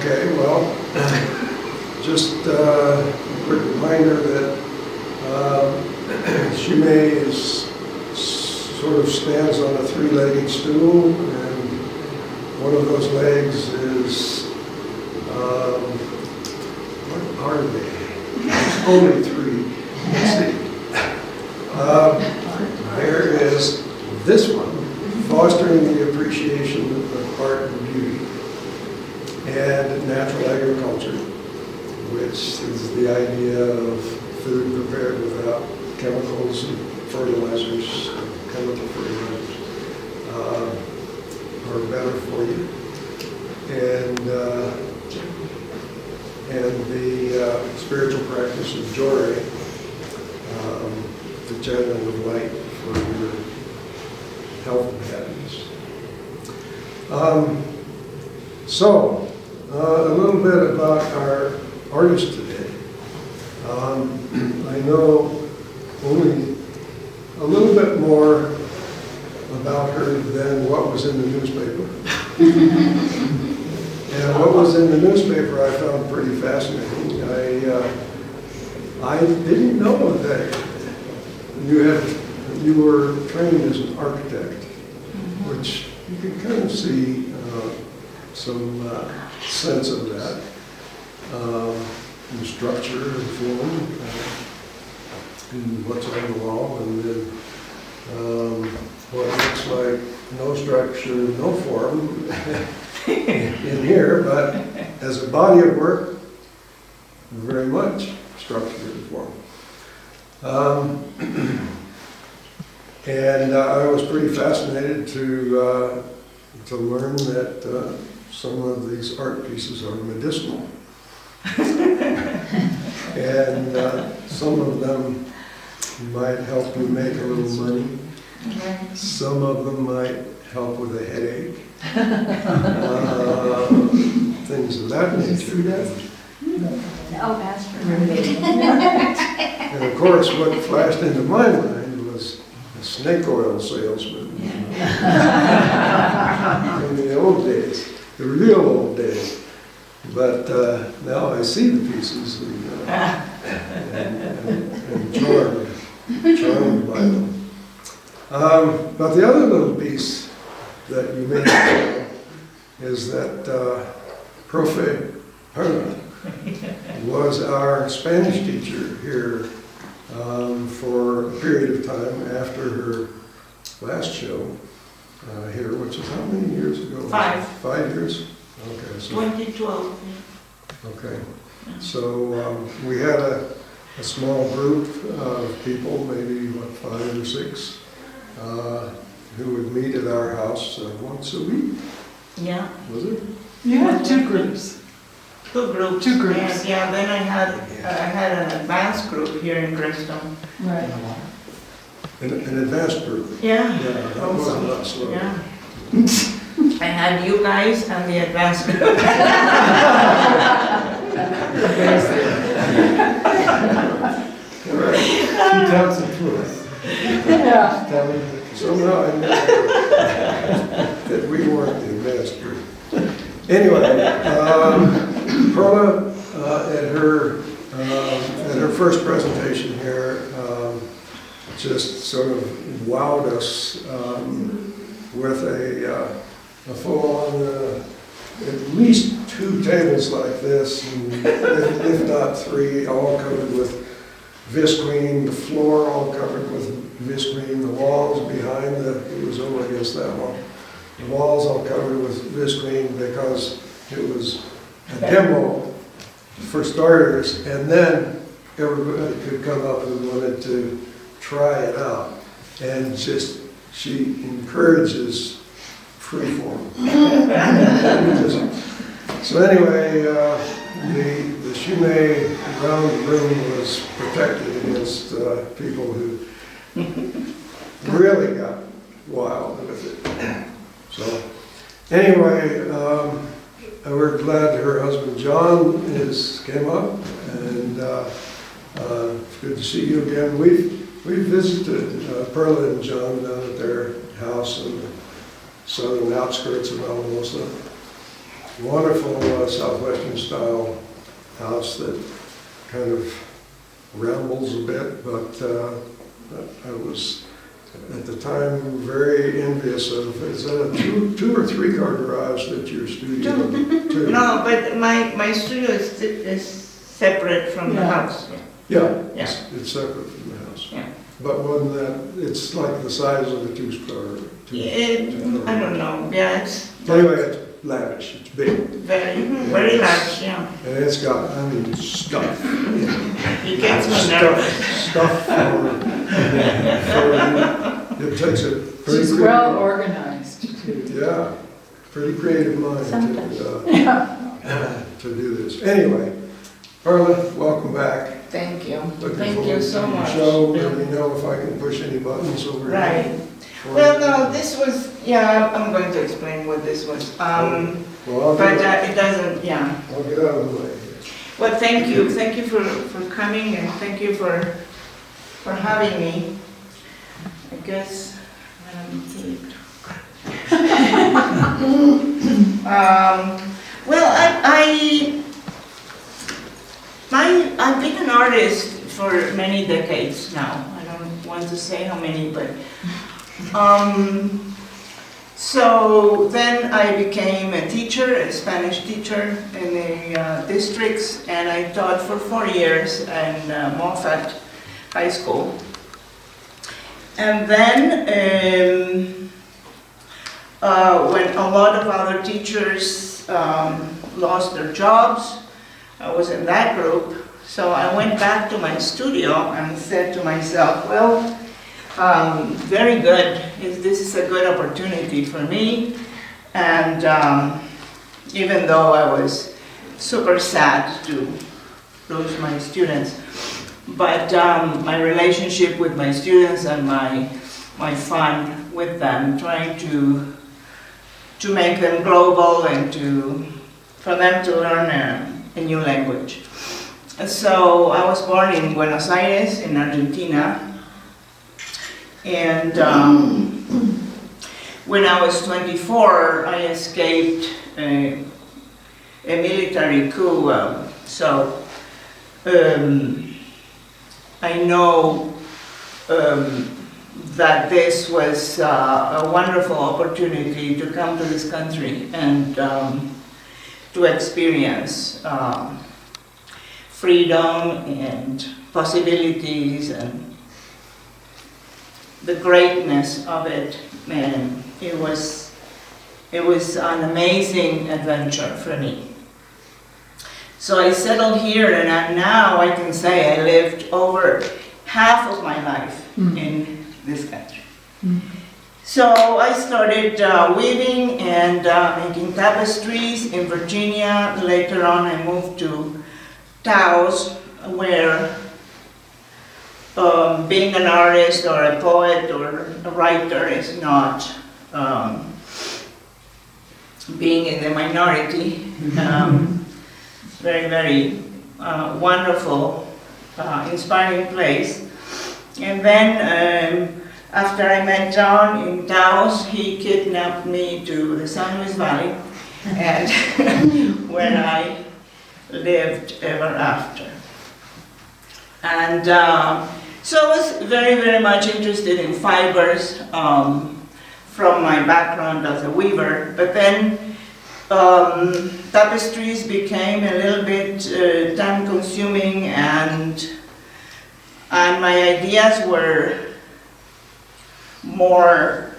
Okay, well, just a quick reminder that Shume is sort of stands on a three-legged stool, and one of those legs is, what are they? There's only three. Let's see. There is this one, fostering the appreciation of art and beauty, and natural agriculture, which is the idea of food prepared without chemicals and fertilizers, chemical fertilizers, are better for you. And the spiritual practice of joy, the channeling of light for your health and happiness. So, a little bit about our artist today. I know only a little bit more about her than what was in the newspaper. And what was in the newspaper I found pretty fascinating. I didn't know that you were trained as an architect, which you can kind of see some sense of that, in structure and form, and what's on the wall, and then what looks like no structure, no form in here, but as a body of work, very much structure and form. And I was pretty fascinated to learn that some of these art pieces are medicinal. And some of them might help you make a little money. Some of them might help with a headache. Things of that nature. And of course, what flashed into my mind was a snake oil salesman. In the old days, the real old days. But now I see the pieces and charmed by them. But the other little piece that you may know is that Profe Perla was our Spanish teacher here for a period of time after her last show here, which is how many years ago? 5. 5 years? Okay. So 2012. Okay. So we had a small group of people, maybe, 5 or 6, who would meet at our house once a week. Yeah. Was it? You had 2 groups. 2 groups. 2 groups. And, yeah, then I had an advanced group here in Greystone. Right. An advanced group. Yeah. Yeah, that wasn't that slow. Yeah. I had you guys and the advanced group. She tells the truth. Yeah. Somehow I knew that we weren't the advanced group. Anyway, Perla at her first presentation here just sort of wowed us with a full-on, at least 2 tables like this, and if not 3, all covered with visqueen, the floor all covered with visqueen, the walls behind it was over against that wall. The walls all covered with visqueen because it was a demo for starters, and then everybody could come up who wanted to try it out. And just, she encourages freeform. So anyway, the Shume round room was protected against people who really got wild with it. So anyway, we're glad her husband John came up, and it's good to see you again. We've visited Perla and John down at their house in the southern outskirts of Alamosa. wonderful Southwestern style house that kind of rambles a bit, but I was at the time very envious of. Is that a two or three car garage that your studio? Two. No, but my studio is separate from the Yeah. house. Yeah, Yeah. it's separate from the house. Yeah. But one that, it's like the size of a two-car. I don't know, yeah, it's Anyway, it's lavish, it's big, very large, yeah. and it's got, I mean, stuff. It gets me nervous. Stuff it takes a pretty She's creative. well organized too. Yeah, pretty creative mind Yeah. to do this. Anyway, Perla, welcome back. Thank you. Looking Thank forward you to so the much. show. Let me know if I can push any buttons over here. Right. for Well, you. no, this was, yeah, I'm going to explain what this was. Well, But it doesn't, yeah. I'll get out of the way. Well, thank you for coming, and thank you for having me. I guess, well, I've been an artist for many decades now. I don't want to say how many, but so then I became a teacher, a Spanish teacher in the districts, and I taught for 4 years in Moffat High School. And then when a lot of other teachers lost their jobs, I was in that group, so I went back to my studio and said to myself, well, very good, this is a good opportunity for me, and even though I was super sad to lose my students, but my relationship with my students and my fun with them, trying to make them global and for them to learn a new language. So I was born in Buenos Aires, in Argentina, and when I was 24, I escaped a military coup. So I know that this was a wonderful opportunity to come to this country and to experience freedom and possibilities and the greatness of it. And it was an amazing adventure for me. So I settled here, and now I can say I lived over half of my life in this country. So I started weaving and making tapestries in Virginia. Later on I moved to Taos, where being an artist or a poet or a writer is not being in the minority. Very, very wonderful, inspiring place. And then after I met John in Taos, he kidnapped me to the San Luis Valley, and where I lived ever after. And so I was very, very much interested in fibers from my background as a weaver, but then tapestries became a little bit time-consuming, and my ideas were more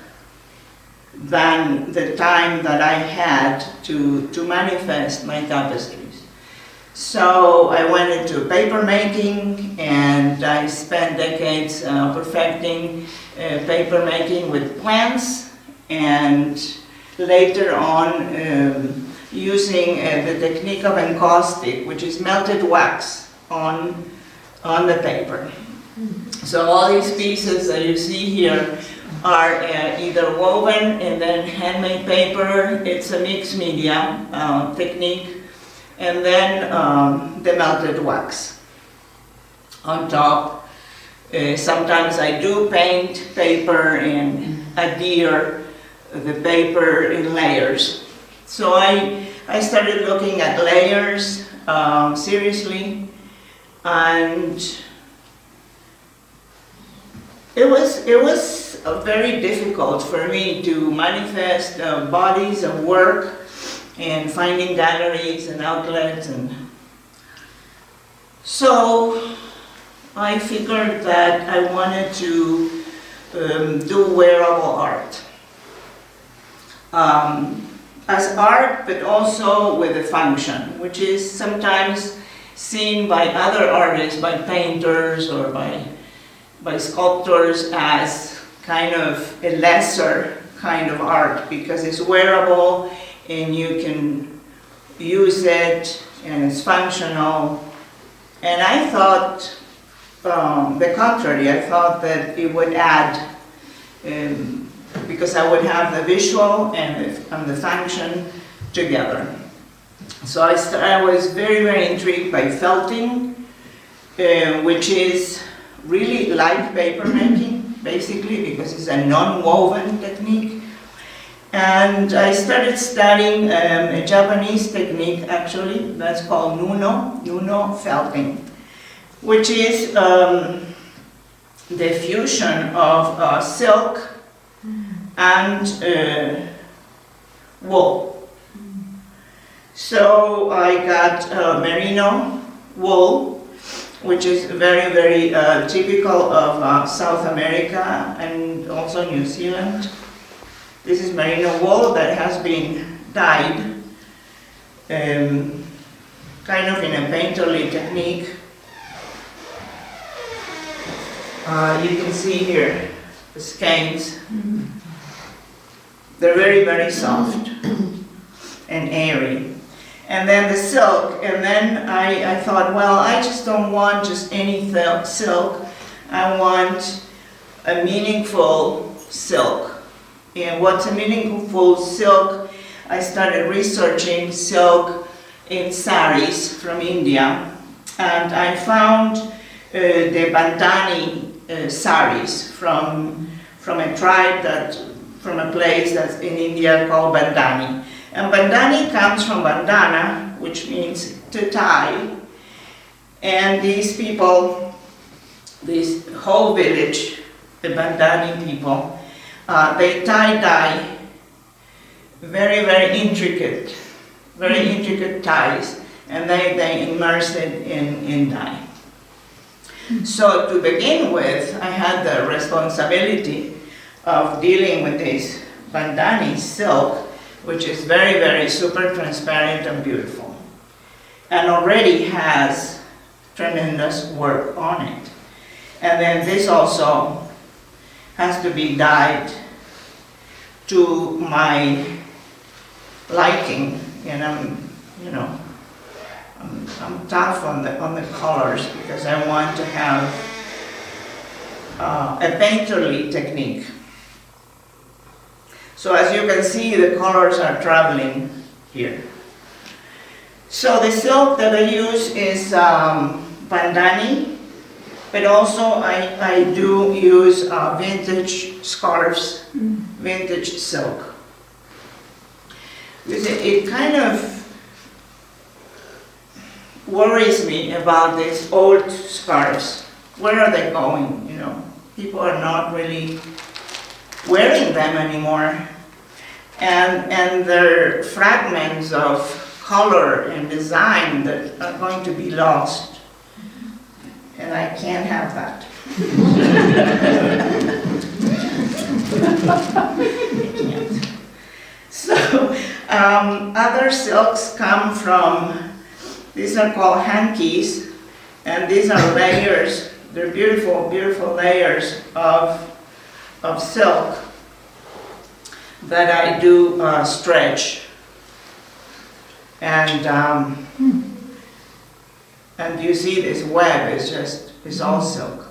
than the time that I had to manifest my tapestries. So I went into paper making, and I spent decades perfecting paper making with plants, and later on using the technique of encaustic, which is melted wax on the paper. So all these pieces that you see here are either woven and then handmade paper. It's a mixed media technique, and then the melted wax on top. Sometimes I do paint paper and adhere the paper in layers. So I I started looking at layers seriously, and it was very difficult for me to manifest bodies of work and finding galleries and outlets, and so I figured that I wanted to do wearable art. As art, but also with a function, which is sometimes seen by other artists, by painters or by sculptors, as kind of a lesser kind of art because it's wearable and you can use it and it's functional. And I thought the contrary. I thought that it would add, because I would have the visual and the function together. So I was very, very intrigued by felting, which is really like paper making, basically, because it's a non-woven technique. And I started studying a Japanese technique, actually, that's called nuno felting, which is the fusion of silk and wool. So I got merino wool, which is very, very typical of South America and also New Zealand. This is merino wool that has been dyed kind of in a painterly technique. You can see here the skeins. They're very, very soft and airy. And then the silk, and then I thought, well, I just don't want just any silk. I want a meaningful silk. And what's a meaningful silk? I started researching silk in saris from India, and I found the Bandhani saris from a tribe from a place that's in India called Bandhani. And Bandhani comes from bandana, which means to tie. And these people, this whole village, the Bandhani people, they tie-dye very, very intricate ties, and they immerse it in dye. So to begin with, I had the responsibility of dealing with this Bandhani silk, which is very, very super transparent and beautiful, and already has tremendous work on it. And then this also has to be dyed to my liking, and I'm tough on the colors because I want to have a painterly technique. So as you can see, the colors are traveling here. So the silk that I use is Bandhani, but also I do use vintage scarves, vintage silk. Because it kind of worries me about these old scarves. Where are they going? People are not really wearing them anymore, and they're fragments of color and design that are going to be lost, and I can't have that. I can't. So other silks come from, these are called hankies, and these are layers. They're beautiful, beautiful layers of silk that I do stretch, and you see this web is all silk,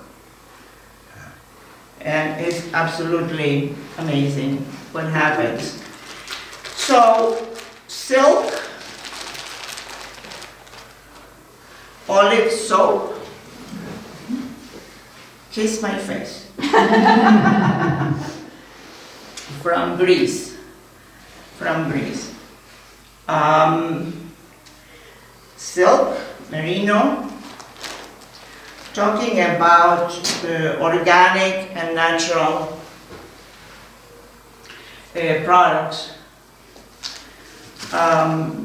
and it's absolutely amazing what happens. So silk, olive soap, kiss my face. From Greece. silk, merino, talking about organic and natural products.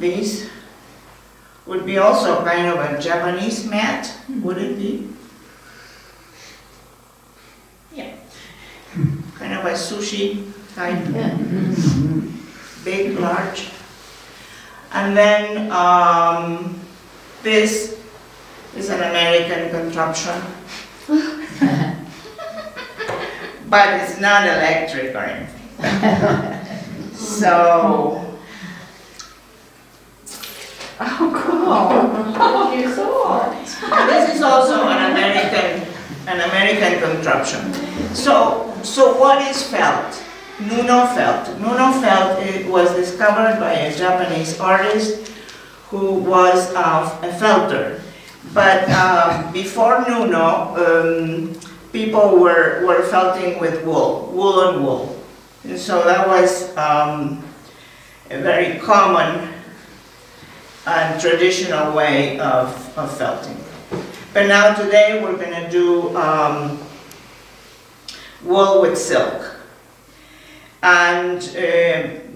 These would be also kind of a Japanese mat, would it be? Yeah. Kind of a sushi type. Big, large. And then this is an American contraption. But it's not electric or anything. So, Oh, cool. You're so old. and this is also an American contraption. So what is felt? Nuno felt. Nuno felt, it was discovered by a Japanese artist who was a felter. But before Nuno, people were felting with wool on wool. And so that was a very common and traditional way of felting. But now today we're going to do wool with silk. And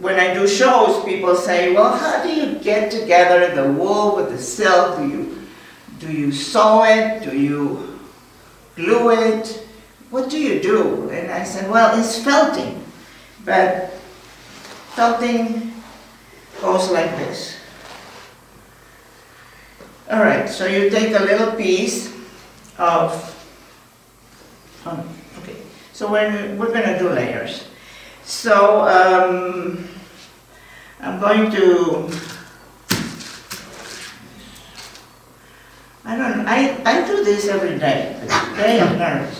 when I do shows, people say, well, how do you get together the wool with the silk? Do you sew it? Do you glue it? What do you do? And I said, well, it's felting. But felting goes like this. All right, so you take a little piece of, okay, so we're going to do layers. So I'm going to, I don't know, I do this every day, but today I'm nervous.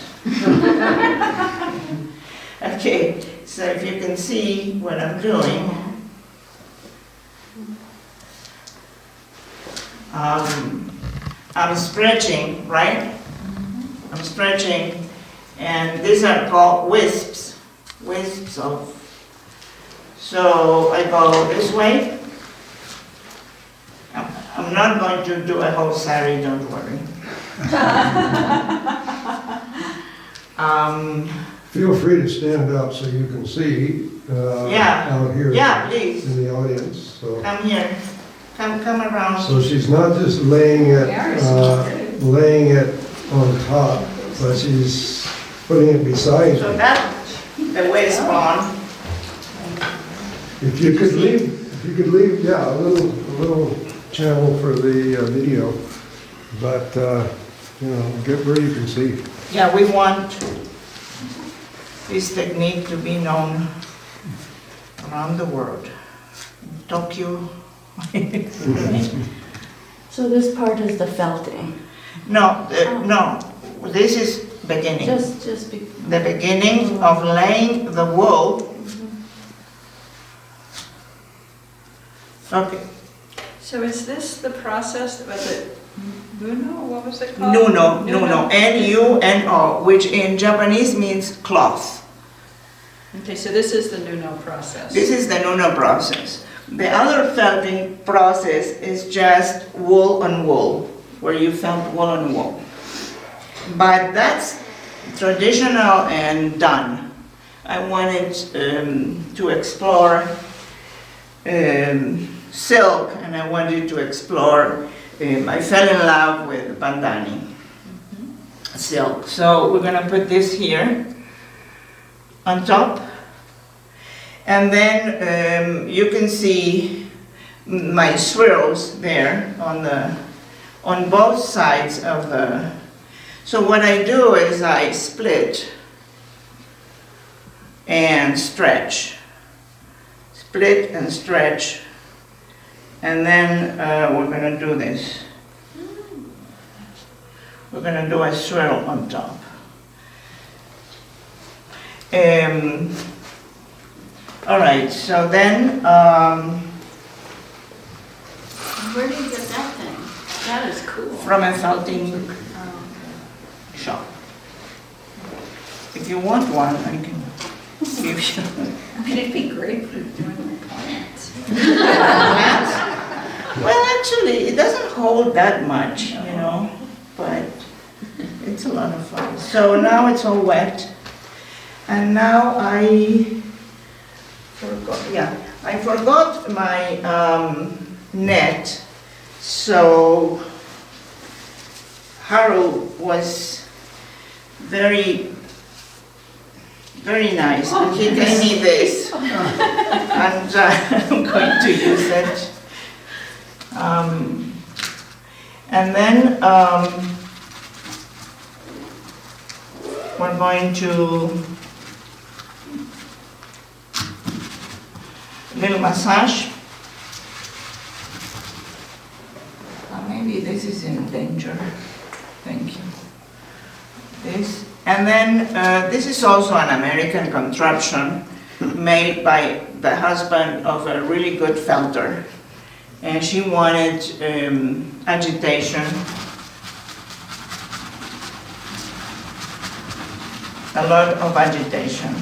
Okay, so if you can see what I'm doing, I'm stretching, right? I'm stretching, and these are called wisps of, so I go this way. I'm not going to do a whole sari, don't worry. Feel free to stand up so you can see out here Yeah, please. in the audience. So. Come here. Come around. So she's not just laying it on top, but she's putting it beside So you. that's the waistband. If you could leave, yeah, a little channel for the video, but get where you can see. Yeah, we want this technique to be known around the world. Tokyo. So this part is the felting. No, this is beginning. Just The beginning of laying the wool. Okay. So is this the process, was it Nuno, what was it called? Nuno, N-U-N-O, which in Japanese means cloth. Okay, so this is the Nuno process. This is the Nuno process. The other felting process is just wool on wool, where you felt wool on wool. But that's traditional and done. I wanted to explore silk, and I wanted to explore, I fell in love with bandani silk. So we're gonna put this here on top. And then you can see my swirls there on both sides of the. So what I do is I split and stretch, split and stretch, and then we're going to do this. We're going to do a swirl on top. All right, so then, Where do you get that thing? That is cool. from a felting shop. If you want one, I can give you. I mean, it'd be great for doing plants. Plants? Well, actually, it doesn't hold that much, you know, but it's a lot of fun. So now it's all wet, and now I forgot my net, so Harold was very nice, and he gave me this, and I'm going to use it. And then we're going to little massage. Maybe this is in danger. Thank you. This. And then this is also an American contraption made by the husband of a really good felter. And she wanted agitation. A lot of agitation.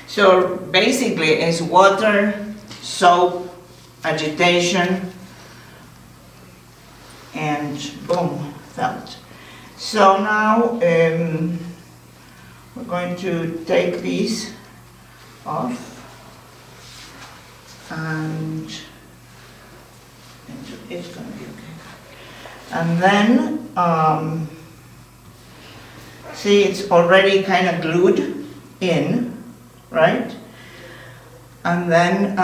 So basically it's water, soap, agitation, and boom, felt. So now we're going to take these off, and it's going to be okay. And then, see, it's already kind of glued in, right? And then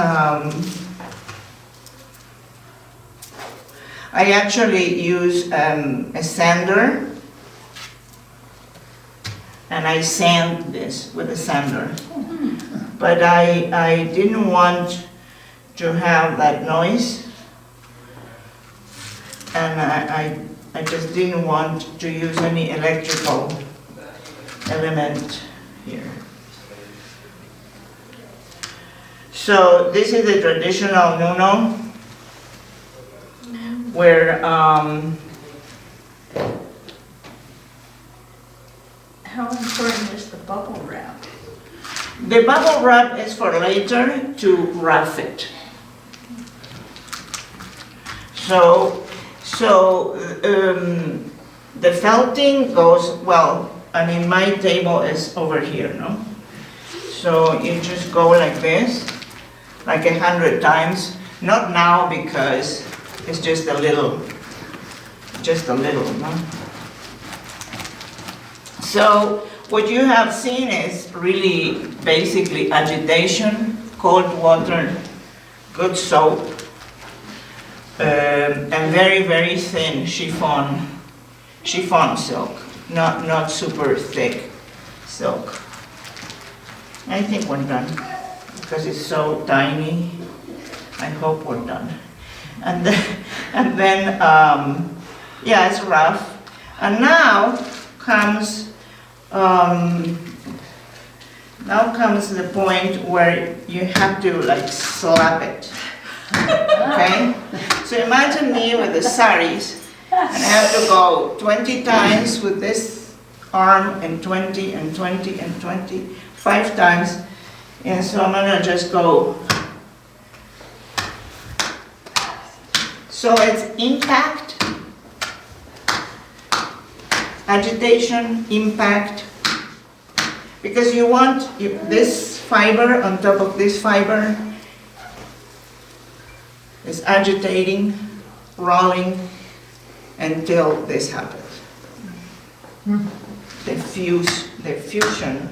I actually use a sander, and I sand this with a sander. But I didn't want to have that noise, and I just didn't want to use any electrical element here. So this is the traditional Nuno, where How important is the bubble wrap? the bubble wrap is for later to rough it. So the felting goes, well, I mean, my table is over here, no? So you just go like this, like 100 times. Not now, because it's just a little, no? So what you have seen is really basically agitation, cold water, good soap, and very, very thin chiffon silk, not super thick silk. I think we're done, because it's so tiny. I hope we're done. And then, yeah, it's rough. And now comes the point where you have to like slap it. Okay? So imagine me with the saris, and I have to go 20 times with this arm, and 20 and 20 and 20, 5 times. And so I'm gonna just go. So it's impact, agitation, impact, because you want this fiber on top of this fiber is agitating, rolling until this happens. The fusion.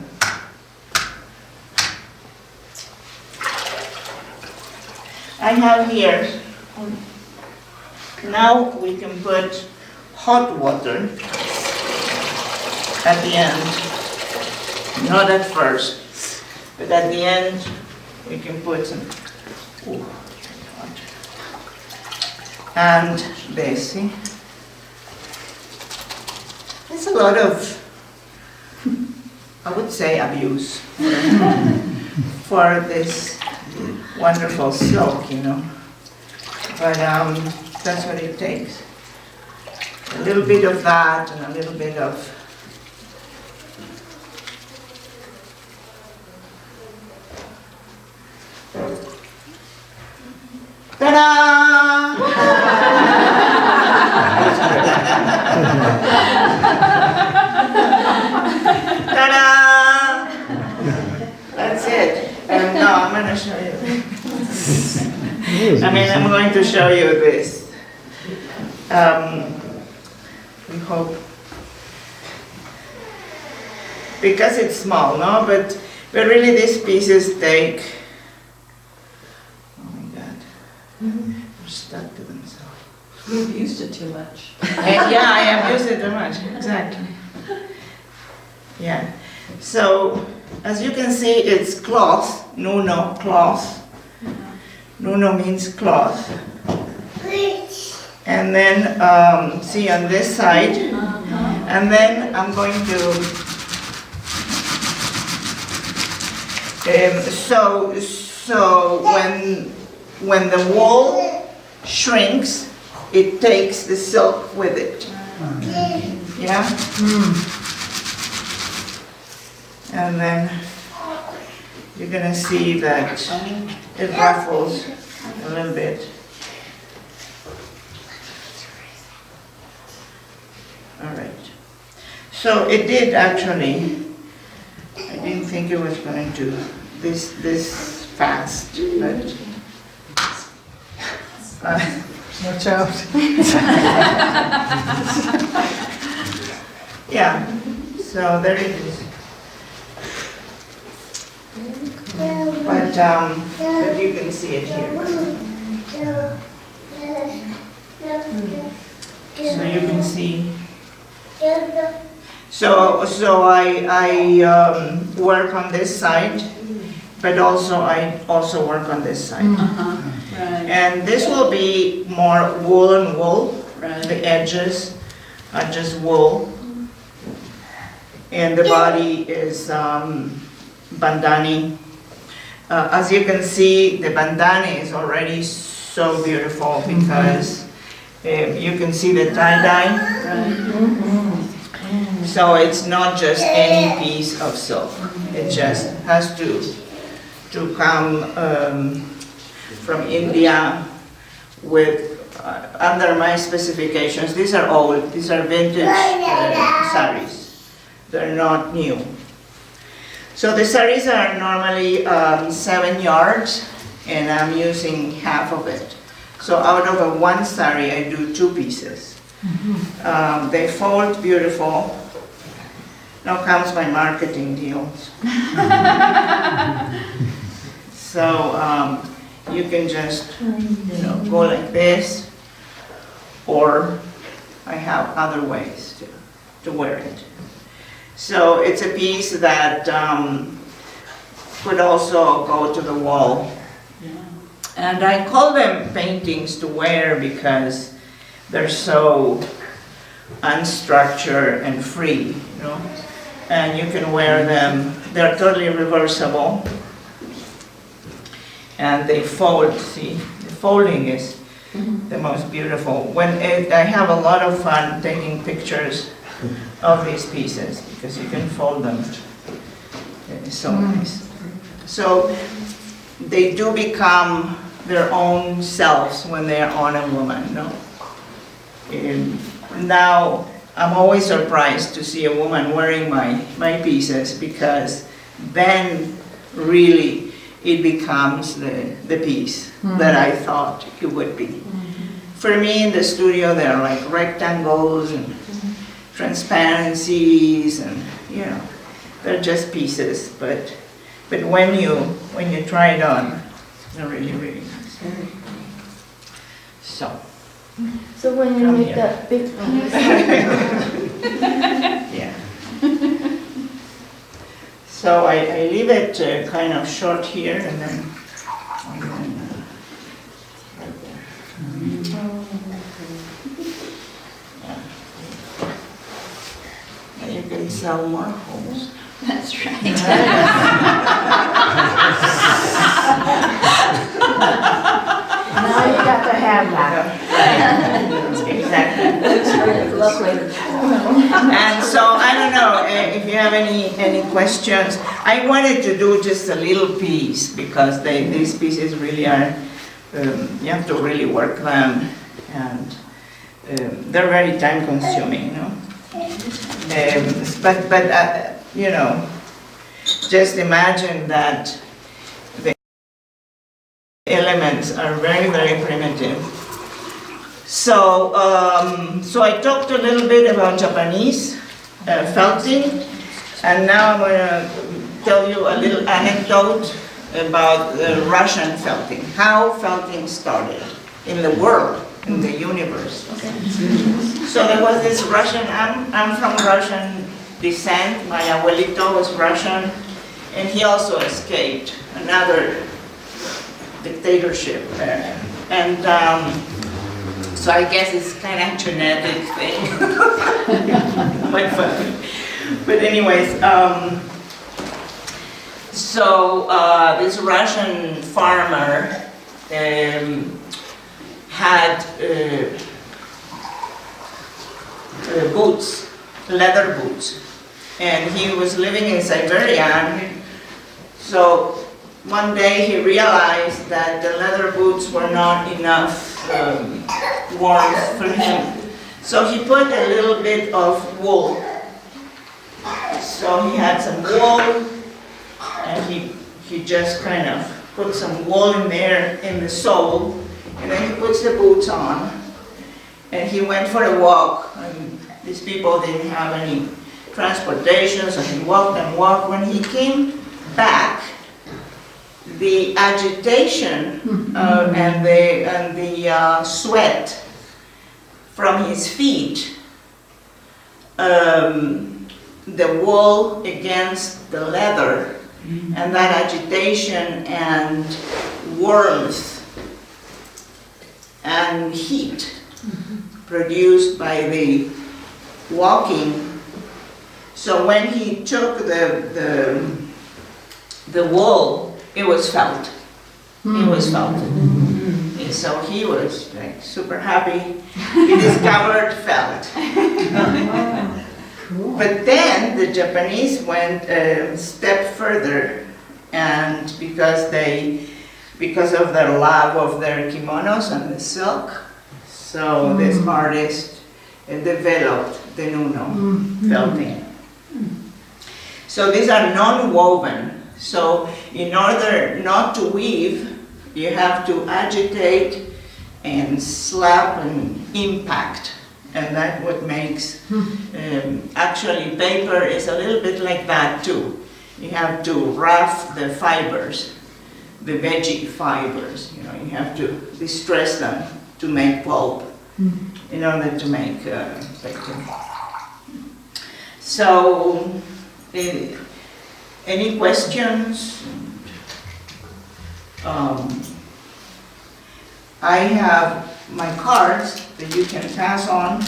I have here, now we can put hot water at the end, not at first, but at the end we can put some, and this, see? It's a lot of, I would say, abuse for this wonderful silk, you know. But that's what it takes. A little bit of that and a little bit of Ta-da! That's it. And no, I'm going to show you. I'm going to show you this. We hope. Because it's small, no? But really these pieces take, oh my God, they're stuck to themselves. You've used it too much. And yeah, I have used it too much, exactly. Yeah, so as you can see, it's cloth, nuno, cloth. Nuno means cloth. And then, see on this side, and then I'm going to, so when the wool shrinks, it takes the silk with it. Yeah? And then you're gonna see that it ruffles a little bit. All right. So it did actually, I didn't think it was going to this fast, but Watch out. yeah, so there it is. But you can see it here. So you can see. So I work on this side, but I also work on this side. Right. And this will be more wool and wool. Right. The edges are just wool. And the body is bandani. As you can see, the bandani is already so beautiful because you can see the tie-dye. Right. So it's not just any piece of silk. It just has to come from India with under my specifications. These are old. These are vintage saris. They're not new. So the saris are normally 7 yards, and I'm using half of it. So out of a one sari, I do 2 pieces. They fold beautiful. Now comes my marketing deals. So you can just, go like this, or I have other ways to wear it. So it's a piece that could also go to the wall. And I call them paintings to wear because they're so unstructured and free, And you can wear them, they're totally reversible. And they fold, see, the folding is the most beautiful. I have a lot of fun taking pictures of these pieces because you can fold them. It's so nice. So they do become their own selves when they are on a woman, Now, I'm always surprised to see a woman wearing my pieces because then really it becomes the piece that I thought it would be. For me in the studio there are like rectangles and transparencies and they're just pieces, but when you try it on, they're really, really nice. So when you Come make here. that big piece, yeah. So I leave it kind of short here and then right there. Yeah. You can sell more homes. That's right. now you got to have that. Exactly. It's lovely. And so I don't know if you have any questions. I wanted to do just a little piece because these pieces really are, you have to really work them, and they're very time consuming, you know. But you know, just imagine that the elements are very, very primitive. So, so I talked a little bit about Japanese felting, and now I'm going to tell you a little anecdote about Russian felting, how felting started in the world, in the universe. Okay. So there was this Russian, I'm from Russian descent, my abuelito was Russian, and he also escaped another dictatorship. And so I guess it's kind of genetic thing. Quite funny. But anyways, so this Russian farmer had boots, leather boots, and he was living in Siberia. So one day he realized that the leather boots were not enough warmth for him. So he put a little bit of wool. So he had some wool, and he just kind of put some wool in there in the sole, and then he puts the boots on, and he went for a walk. And these people didn't have any transportation, so he walked and walked. When he came back, the agitation and the sweat from his feet, the wool against the leather, and that agitation and warmth and heat produced by the walking. So when he took the wool, it was felt. It was felt. And so he was like super happy. He discovered felt. But then the Japanese went a step further, and because of their love of their kimonos and the silk, so this artist developed the nuno felting. So these are non-woven. So in order not to weave, you have to agitate and slap and impact. And that's what makes, actually paper is a little bit like that too. You have to rough the fibers, the veggie fibers, you know, you have to distress them to make pulp in order to make paper. So, any questions? I have my cards that you can pass on,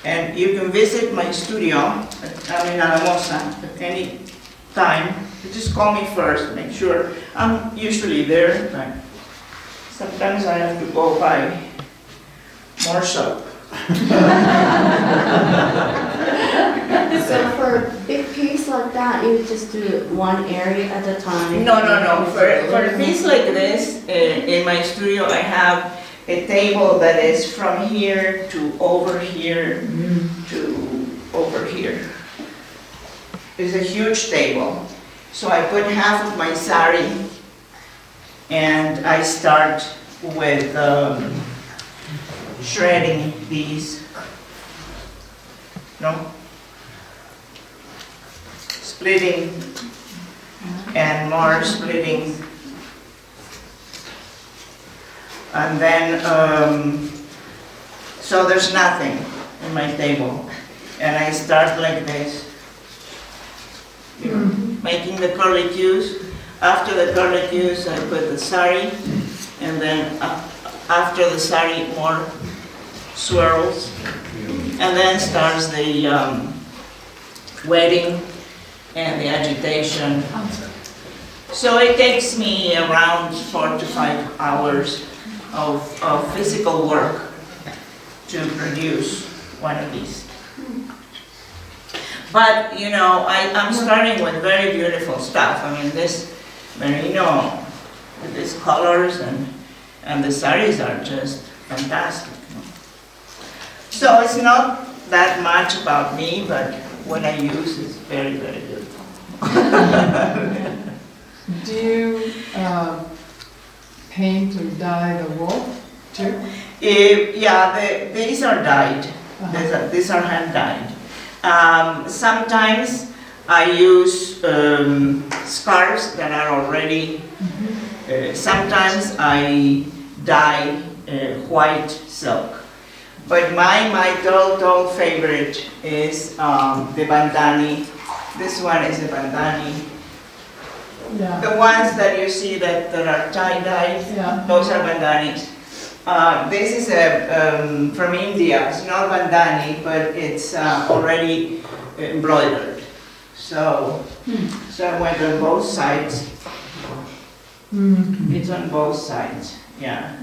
and you can visit my studio. I'm in Alamosa at any time. You just call me first, make sure. I'm usually there, but sometimes I have to go buy more soap. So for a big piece like that, you just do one area at a time? No. For a piece like this, in my studio, I have a table that is from here to over here to over here. It's a huge table. So I put half of my sari, and I start with shredding these. No? Splitting and more splitting. And then, so there's nothing in my table. And I start like this, you know, making the curlicues. After the curlicues, I put the sari, and then after the sari, more swirls. And then starts the wetting and the agitation. So it takes me around 4 to 5 hours of physical work to produce one of these. But, you know, I'm starting with very beautiful stuff. I mean, this merino with these colors and the saris are just fantastic. So it's not that much about me, but what I use is very, very good. Do you paint or dye the wool too? Yeah, these are dyed. These are hand dyed. Sometimes I use scarves that are already. Sometimes I dye white silk. But my total favorite is the bandani. This one is a bandani. Yeah. The ones that you see that are tie-dyed, Yeah. those are bandanis. This is from India. It's not bandani, but it's already embroidered. So I went on both sides. It's on both sides, yeah.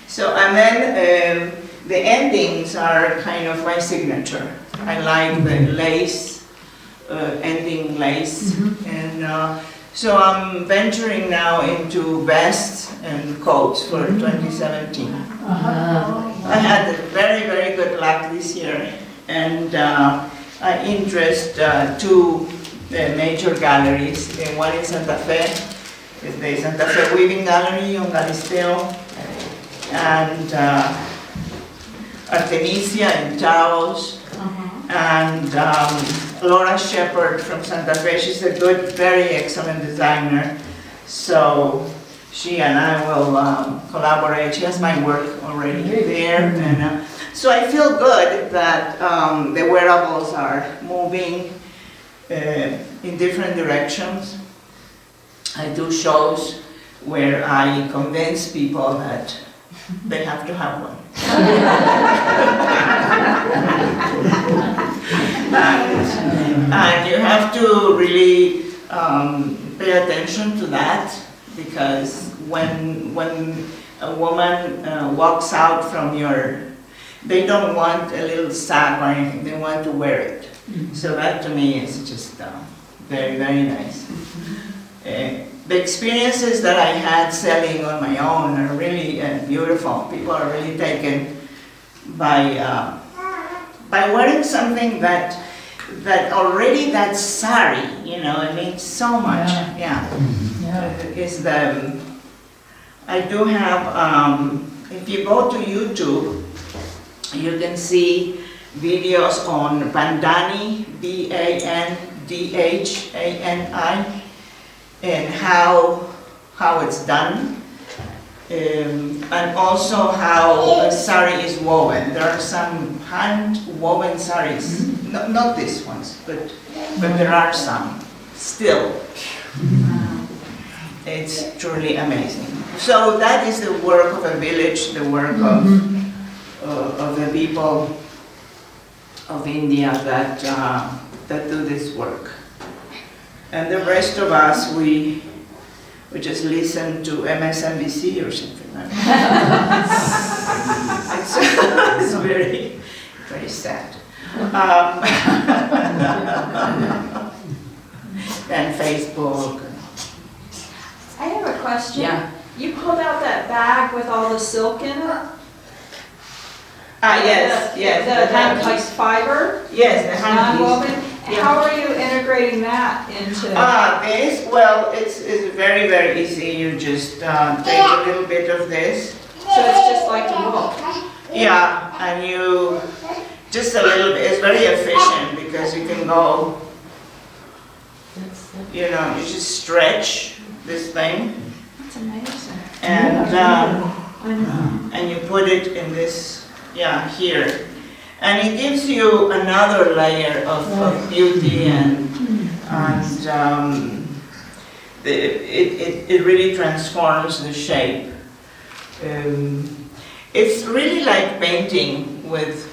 So, and then the endings are kind of my signature. I like the lace, ending lace. And so I'm venturing now into vests and coats for 2017. I had very, very good luck this year. And I interest two major galleries. One in Santa Fe, is the Santa Fe Weaving Gallery on Galisteo, and Artemisia in Taos, and Laura Shepard from Santa Fe. She's a good, very excellent designer. So she and I will collaborate. She has my work already there. And, so I feel good that the wearables are moving in different directions. I do shows where I convince people that they have to have one. and you have to really pay attention to that, because when a woman walks out from they don't want a little sack or anything, they want to wear it. So that to me is just very, very nice. The experiences that I had selling on my own are really beautiful. People are really taken by wearing something that already that sari, you know, it means so much. Yeah. Is I do have. If you go to YouTube, you can see videos on bandani, bandhani, and how it's done, and also how a sari is woven. There are some hand-woven saris, not these ones, but there are some still. It's truly amazing. So that is the work of a village, the work of the people of India that do this work. And the rest of us, we just listen to MSNBC or something like that. It's very, very sad. And Facebook. I have a question. Yeah. You pulled out that bag with all the silk in it? Yes. The hand like fiber? Yes, the hand piece. Non-woven? Yeah. How are you integrating that into? It's very, very easy. You just take a little bit of this. So it's just like the wool? Yeah, and you, just a little bit. It's very efficient because you can go, you know, you just stretch this thing. That's amazing. And I know. and you put it in this, here. And it gives you another layer of beauty, and it really transforms the shape. It's really like painting with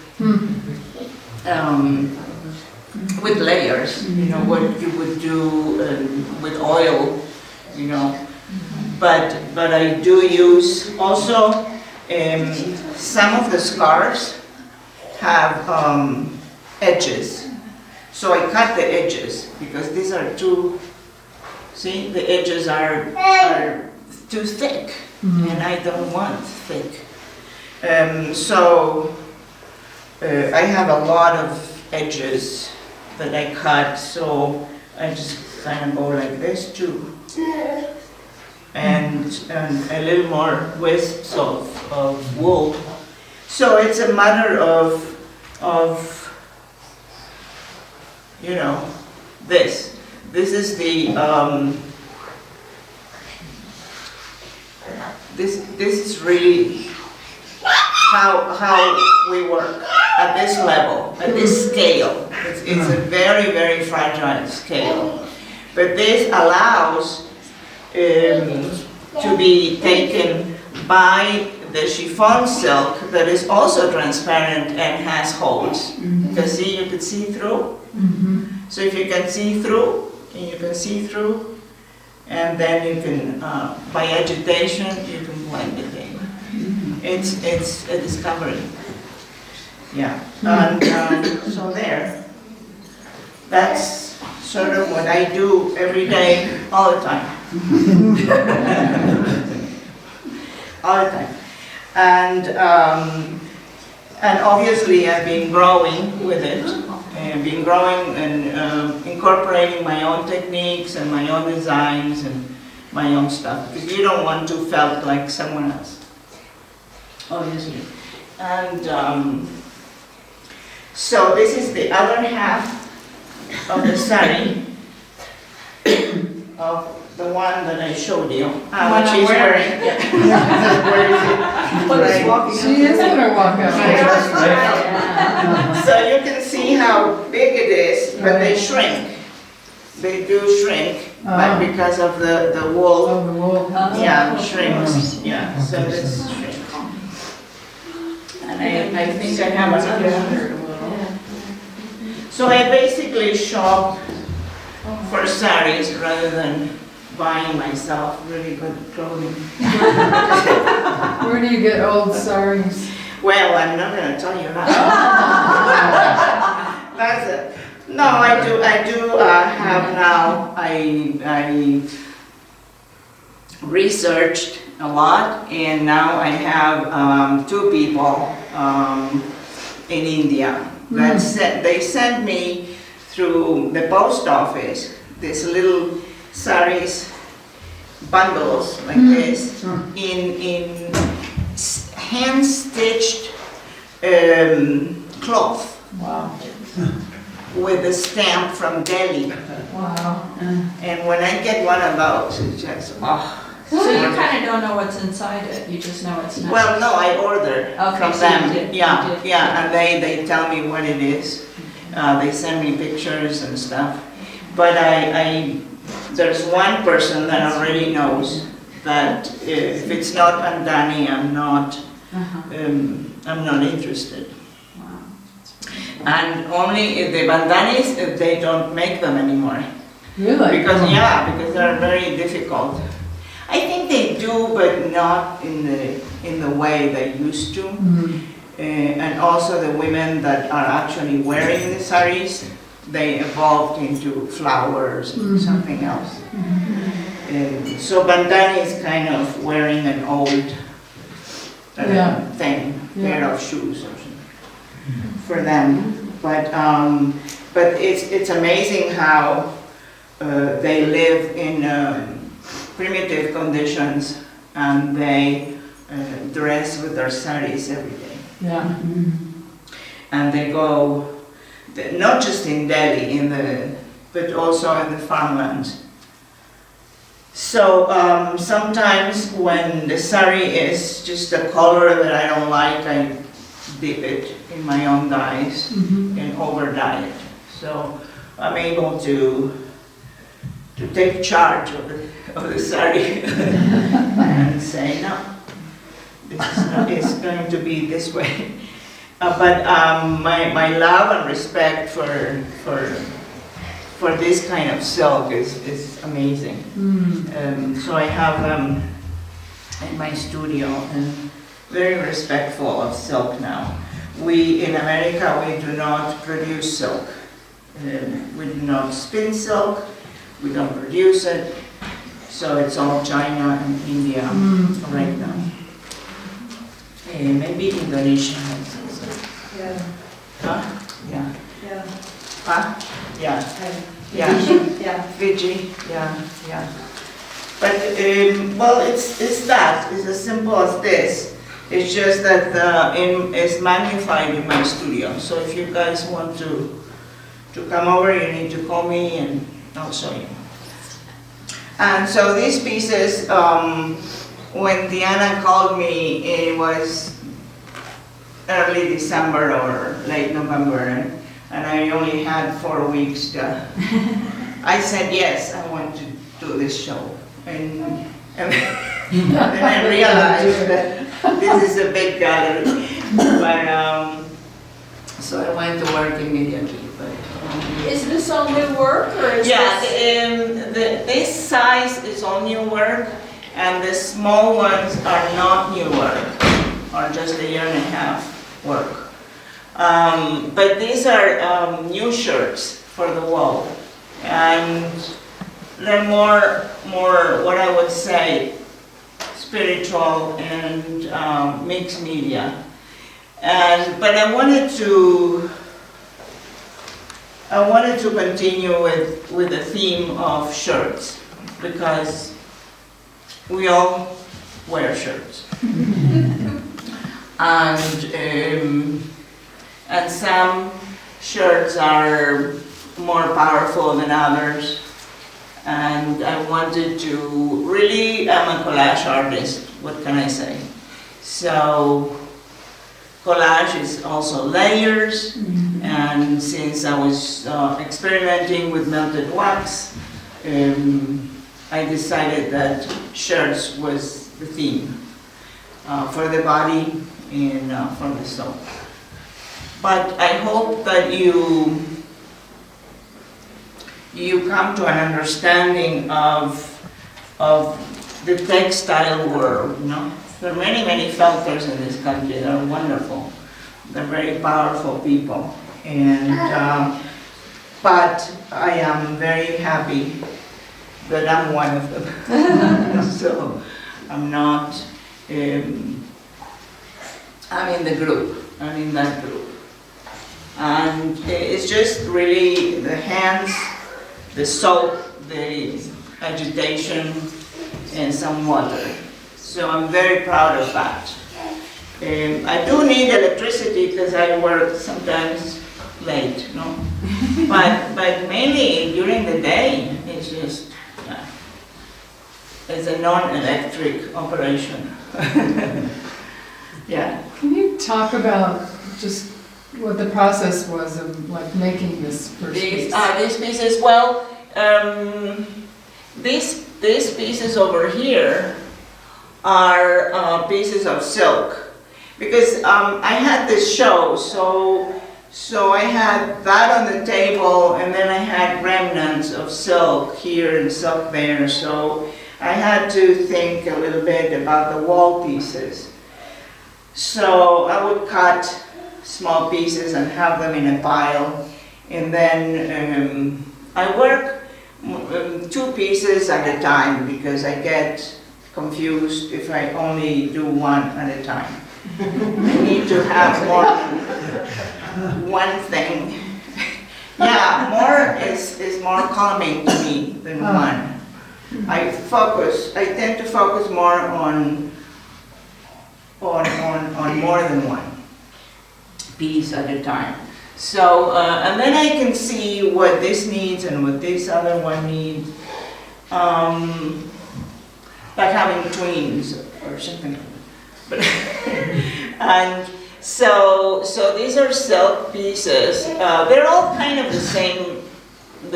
layers, you know, what you would do with oil, you know. But I do use also some of the scarves have edges. So I cut the edges because these are too, see, the edges are too thick, and I don't want thick. So I have a lot of edges that I cut, so I just kind of go like this too. And a little more wisps of wool. So it's a matter of you know, this. This is the, this is really how we work at this level, at this scale. It's a very, very fragile scale. But this allows to be taken by the chiffon silk that is also transparent and has holes. Because see, you can see through. So if you can see through, and you can see through, and then you can, by agitation, you can blend it in. It's a discovery. Yeah, and so there. That's sort of what I do every day, all the time. All the time. And obviously I've been growing with it. I've been growing and incorporating my own techniques and my own designs and my own stuff. Because you don't want to felt like someone else, obviously. And so this is the other half of the sari, of the one that I showed you, which she's wearing. Where is it? Right. She is gonna walk out. So you can see how big it is, but they shrink. They do shrink, but because of the wool, Oh, the wool. yeah, it shrinks. Yeah, so this shrinks. And I think I have another. So I basically shop for saris rather than buying myself really good clothing. Where do you get old saris? Well, I'm not going to tell you that. That's it. No, I do have now, I researched a lot, and now I have 2 people in India that they sent me through the post office these little saris bundles like this in hand-stitched cloth. Wow. With a stamp from Delhi. Wow. And when I get one of those, it's just, oh. So you kind of don't know what's inside it, you just know it's not. Well, no, I order Okay, from so them. you did, Yeah, you did. yeah, and they tell me what it is. They send me pictures and stuff. But there's one person that already knows that if it's not Bandani, I'm not interested. Wow. And only if the Bandanis, if they don't make them anymore. Really? Because they're very difficult. I think they do, but not in the way they used to. And also the women that are actually wearing the saris, they evolved into flowers and something else. So Bandani is kind of wearing an old thing, pair of shoes or something for them. But it's amazing how they live in primitive conditions, and they dress with their saris every day. Yeah. And they go, not just in Delhi, but also in the farmlands. So sometimes when the sari is just a color that I don't like, I dip it in my own dyes and over dye it. So I'm able to take charge of the sari and say, no, it's going to be this way. But my love and respect for this kind of silk is amazing. So I have in my studio, and very respectful of silk now. In America, we do not produce silk. We do not spin silk. We don't produce it. So it's all China and India right now. Maybe Indonesia has some. Yeah. Huh? Yeah, yeah. Yeah. Fiji, yeah. But, well, it's that, it's as simple as this. It's just that it's magnified in my studio. So if you guys want to come over, you need to call me and I'll show you. And so these pieces, when Diana called me, it was early December or late November, and I only had 4 weeks to, I said, yes, I want to do this show. And then I realized that this is a big gallery. But, so I went to work immediately. But, Is this all new work, or is yeah, this? this size is all new work, and the small ones are not new work, or just a year and a half work. But these are new shirts for the wall, and they're more what I would say spiritual and mixed media. But I wanted to continue with the theme of shirts, because we all wear shirts. And some shirts are more powerful than others. And I wanted to, really, I'm a collage artist, what can I say? So collage is also layers, and since I was experimenting with melted wax, I decided that shirts was the theme for the body and for the soul. But I hope that you come to an understanding of the textile world, you know? There are many felters in this country. They're wonderful. They're very powerful people. And, but I am very happy that I'm one of them. So I'm not, I'm in the group. I'm in that group. And it's just really the hands, the soap, the agitation, and some water. So I'm very proud of that. I do need electricity because I work sometimes late, no? But mainly during the day, it's just, it's a non-electric operation. Yeah. Can you talk about just what the process was of like making this first piece? These pieces, well, these pieces over here are pieces of silk, because I had this show, so I had that on the table, and then I had remnants of silk here and silk there, so I had to think a little bit about the wall pieces. So I would cut small pieces and have them in a pile, and then I work 2 pieces at a time, because I get confused if I only do one at a time. I need to have more than one thing. Yeah, more is more calming to me than one. I tend to focus more on more than one piece at a time. So, and then I can see what this needs and what this other one needs. Like having twins or something like that. But and so these are silk pieces. They're all kind of the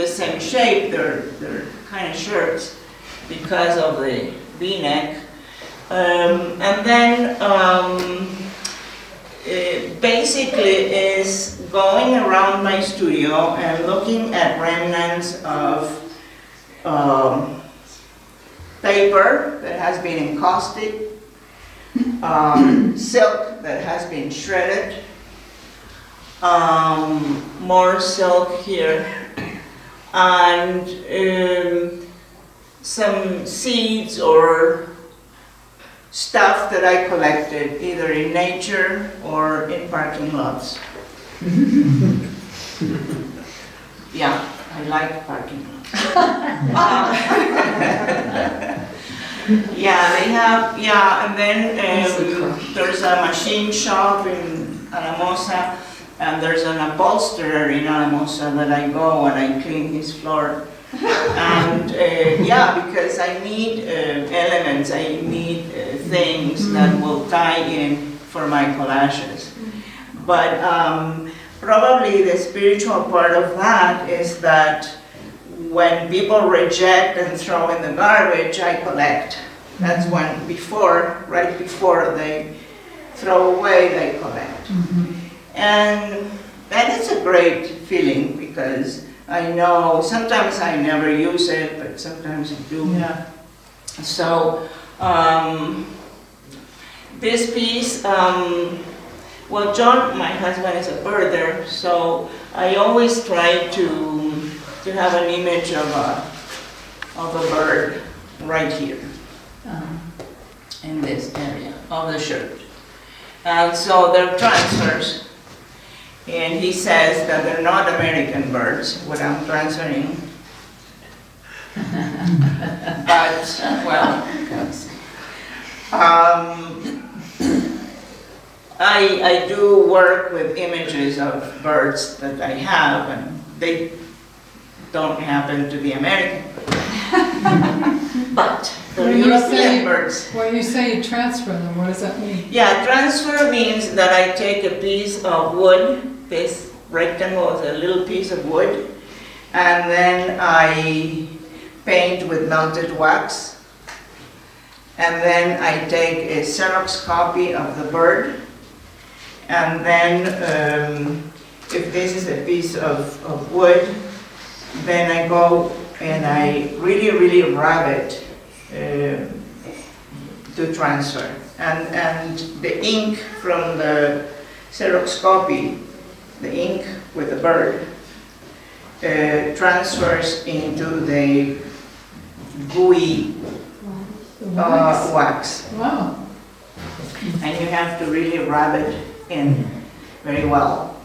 same shape. They're kind of shirts because of the V-neck. And then it basically is going around my studio and looking at remnants of paper that has been encaustic, silk that has been shredded, more silk here, and some seeds or stuff that I collected either in nature or in parking lots. Yeah, I like parking lots. Yeah, they have, yeah, and then there's a machine shop in Alamosa, and there's an upholsterer in Alamosa that I go and I clean his floor. And yeah, because I need elements, I need things that will tie in for my collages. But probably the spiritual part of that is that when people reject and throw in the garbage, I collect. That's when, right before they throw away, they collect. And that is a great feeling because I know sometimes I never use it, but sometimes I do. Yeah. So this piece, well, John, my husband, is a birder, so I always try to have an image of a bird right here in this area of the shirt. And so they're transfers, and he says that they're not American birds, what I'm transferring. But, well, I do work with images of birds that I have, and they don't happen to be American. But they're European birds. When you say you transfer them, what does that mean? Yeah, transfer means that I take a piece of wood, this rectangle is a little piece of wood, and then I paint with melted wax, and then I take a Xerox copy of the bird, and then if this is a piece of wood, then I go and I really rub it to transfer. And the ink from the Xerox copy, the ink with the bird, transfers into the gooey wax. Wow. And you have to really rub it in very well.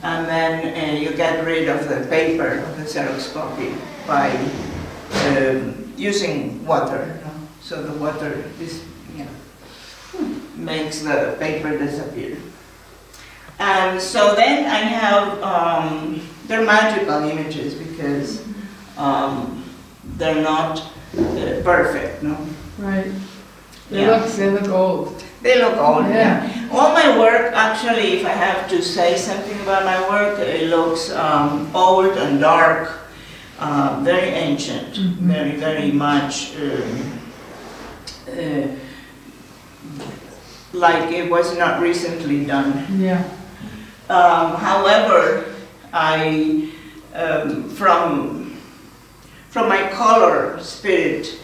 And then you get rid of the paper of the Xerox copy by using water. So the water makes the paper disappear. And so then I have, they're magical images because they're not perfect, no? Right. They Yeah. look old. They look old, Yeah. yeah. All my work, actually, if I have to say something about my work, it looks old and dark, very ancient, very much like it was not recently done. Yeah. However, I, from my color spirit,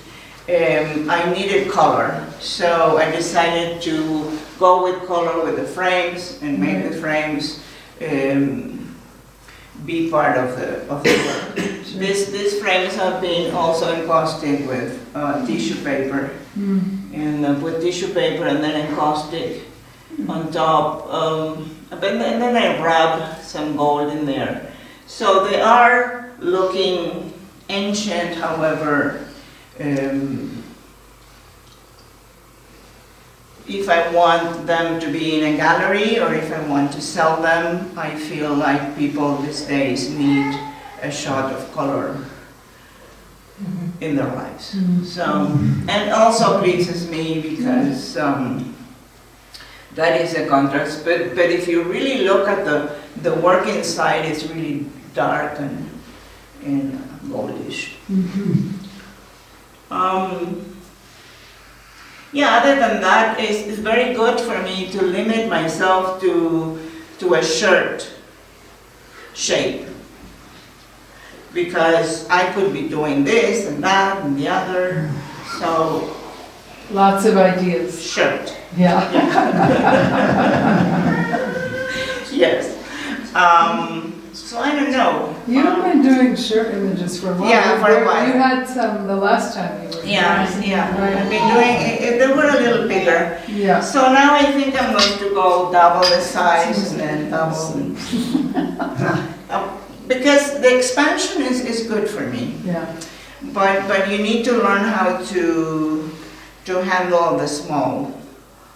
I needed color, so I decided to go with color with the frames and make the frames be part of the work. These frames have been also encaustic with tissue paper, and with tissue paper and then encaustic on top, and then I rub some gold in there. So they are looking ancient, however, if I want them to be in a gallery or if I want to sell them, I feel like people these days need a shot of color in their lives. So, and also pleases me because that is a contrast. But if you really look at the work inside, it's really dark and goldish. Yeah, other than that, it's very good for me to limit myself to a shirt shape. Because I could be doing this and that and the other, so... Lots of ideas. Shirt. Yeah. Yes. So I don't know. You've been doing shirt images for a while. Yeah, for a while. You had some the last time you were Yeah, doing. yeah. Right. I've been doing, they were a little bigger. Yeah. So now I think I'm going to go double the size and then double. because the expansion is good for me, Yeah, but you need to learn how to handle the small.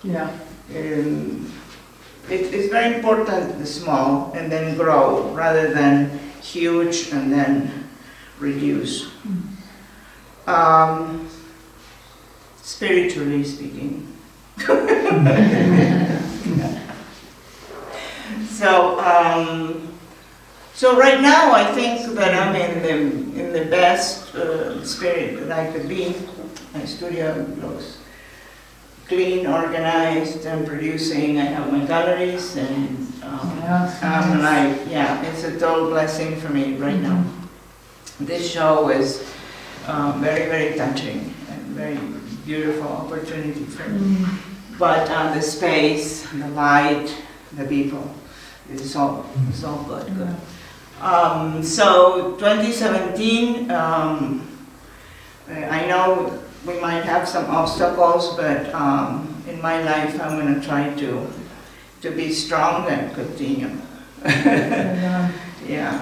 yeah, It's very important, the small, and then grow, rather than huge and then reduce. Spiritually speaking. So right now I think that I'm in the best spirit that I could be. My studio looks clean, organized, and producing. I have my galleries, and I'm like, yeah, it's a total blessing for me right now. This show is very, very touching and very beautiful opportunity for me. But the space, the light, the people, it's all good. So 2017, I know we might have some obstacles, but in my life I'm going to try to be strong and continue. Yeah.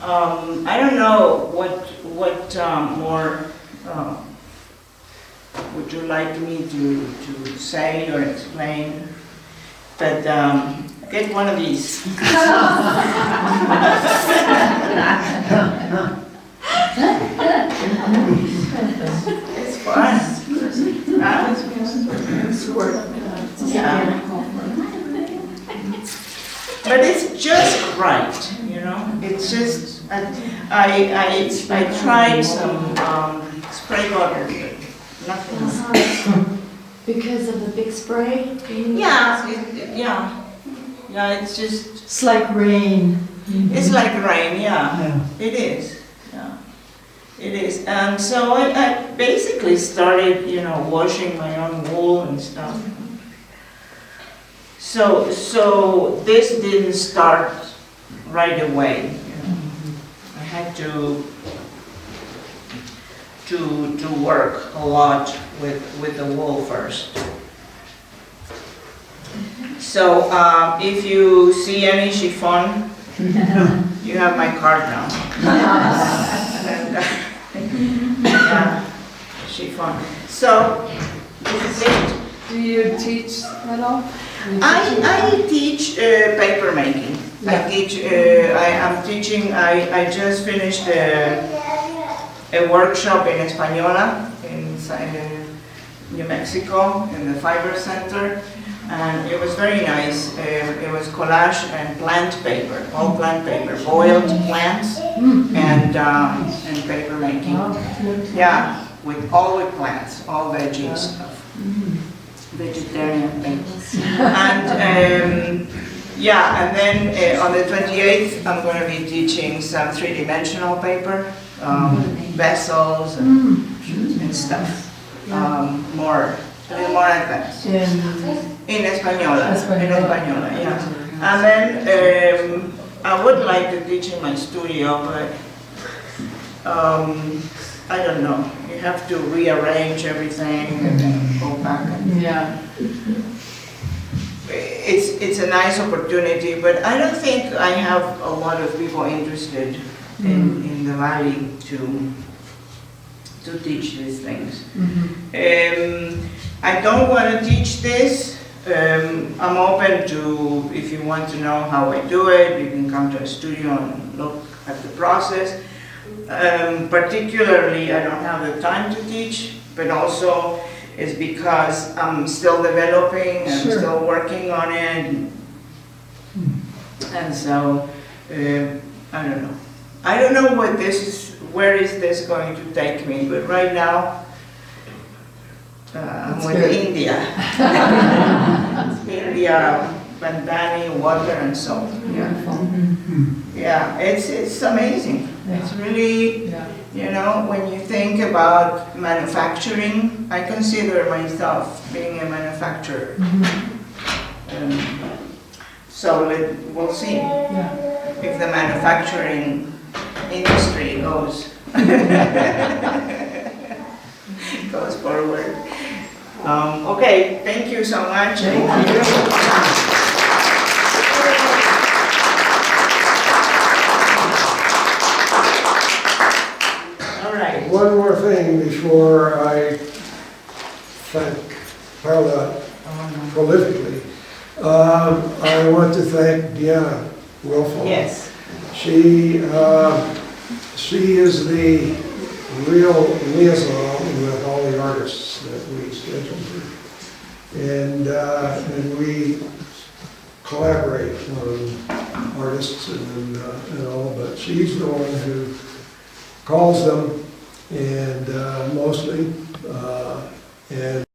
I don't know what more would you like me to say or explain, but get one of these. It's fun. It's work. Yeah. But it's just right, you know. It's just I tried some spray bottles, but nothing. Because of the big spray? Yeah, yeah. It's just. it's like rain. It's like rain. Yeah. It is. Yeah. It is. And so I basically started, you know, washing my own wool and stuff. So this didn't start right away. You know. I had to work a lot with the wool first. So if you see any chiffon, you have my card now. And, yeah, chiffon. So this is it. Do you teach at all? I teach paper making. Yeah. I'm teaching. I just finished a workshop in Española in New Mexico in the Fiber Center, and it was very nice. It was collage and plant paper, all plant paper, boiled plants and paper making. Yeah, with plants, all veggie stuff, vegetarian things. And yeah, and then on the 28th, I'm going to be teaching some three-dimensional paper. Vessels and stuff, a little more advanced. In Española, yeah. And then I would like to teach in my studio, but I don't know. You have to rearrange everything and then go back. Yeah. It's a nice opportunity, but I don't think I have a lot of people interested in the valley to teach these things. I don't want to teach this. I'm open to, if you want to know how I do it, you can come to a studio and look at the process. Particularly, I don't have the time to teach, but also it's because I'm still developing and still working on it. And so, I don't know. I don't know what this is, where is this going to take me, but right now, I'm with India. India, bandani, water and salt. Yeah, it's amazing. It's really, you know, when you think about manufacturing, I consider myself being a manufacturer. So we'll see if the manufacturing industry goes forward. Okay, thank you so much. Thank you. one more thing before I thank Perla prolifically. I want to thank Deanna Wilford. Yes. She is the real liaison with all the artists that we schedule. And we collaborate on artists and all, but she's the one who calls them and mostly, and